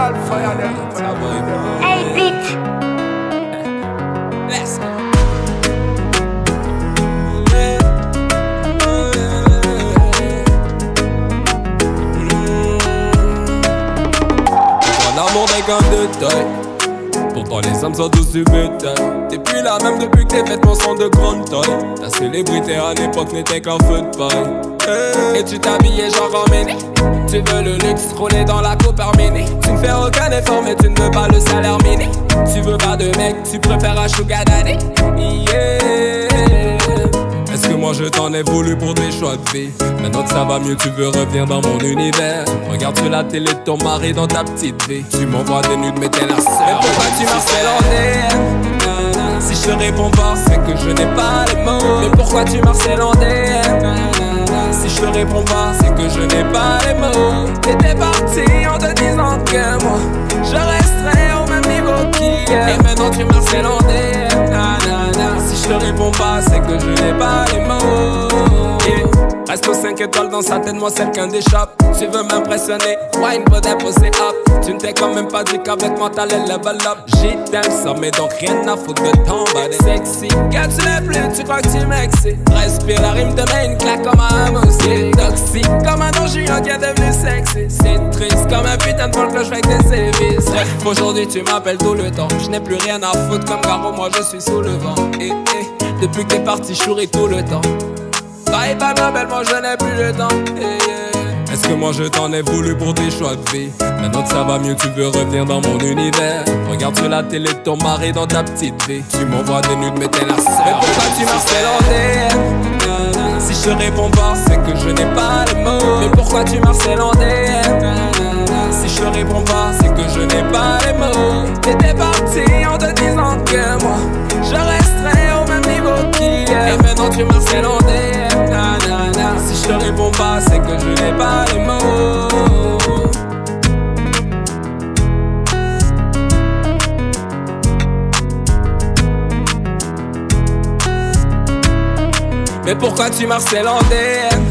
Original fire them. Hey, bitch. Let's go. Mon amour n'est qu'un détail. Pourtant les hommes sont tous du bétail. T'es plus la même depuis que t'es fait mon son de grande taille. Ta célébrité à l'époque n'était qu'un feu de paille. Et tu t'habillais genre en méné. Tu veux le luxe, rouler dans la coupe Arménie. Tu ne fais aucun effort mais tu ne veux pas le salaire mini. Tu veux pas de mec, tu préfères un sugar daddy. Yeah. Est-ce que moi je t'en ai voulu pour des choix de vie? Maintenant que ça va mieux, tu veux revenir dans mon univers. Regarde sur la télé ton mari dans ta petite vie. Tu m'envoies des nudes mais t'es la sœur. Mais pourquoi tu m'harcèles en DM? Si je te réponds pas, c'est que je n'ai pas les mots. Mais pourquoi tu m'harcèles en DM? Si je te réponds pas, c'est que je n'ai pas les mots. T'étais parti en te disant que moi je resterai au même niveau qu'hier. Et maintenant tu m'harcèles en DM. Si je te réponds pas, c'est que je n'ai pas les mots. Yeah. Reste aux 5 étoiles dans sa tête, moi celle qu'un déchappe. Tu veux m'impressionner, wine pour déposer up. Tu ne t'es quand même pas dit qu'avec moi t'allais level up. J'y t'aime ça, mais donc rien à foutre de t'emballer. Sexy, quand tu l'es plus, tu crois que tu m'excites. Respire la rime de main, une claque comme un moussier. Toxique comme un don juillet qui est devenu sexy. C'est triste comme un putain de folk que je fais avec des sévices. Aujourd'hui tu m'appelles tout le temps. Je n'ai plus rien à foutre comme Garo, moi je suis sous le vent. Depuis que t'es parti, je souris tout le temps. Bye bye ma belle, moi je n'ai plus le temps. Est-ce que moi je t'en ai voulu pour tes choix de vie? Maintenant que ça va mieux, tu veux revenir dans mon univers. Regarde sur la télé ton mari dans ta petite vie. Tu m'envoies des nudes mais t'es la sœur. Mais pourquoi tu m'harcèles en DM? Si je te réponds pas, c'est que je n'ai pas les mots. Mais pourquoi tu m'harcèles en DM? Si je te réponds pas, c'est que je n'ai pas les mots. T'étais parti en te disant que moi je resterai au même niveau qu'hier. Et maintenant tu m'harcèles en DM. Si je te réponds pas, c'est que je n'ai pas les mots. Mais pourquoi tu m'harcèles en DM?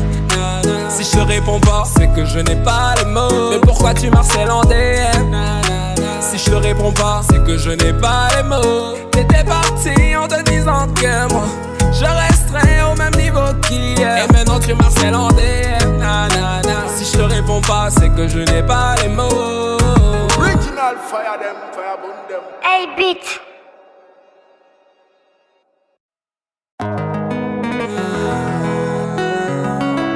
Si je te réponds pas, c'est que je n'ai pas les mots. Mais pourquoi tu m'harcèles en DM? Si je te réponds pas, c'est que je n'ai pas les mots. T'étais parti en te disant que moi je resterai au même niveau qu'hier. Et maintenant tu m'harcèles en DM. Si je te réponds pas, c'est que je n'ai pas les mots. Original fire them, fire burn them. Hey, bitch.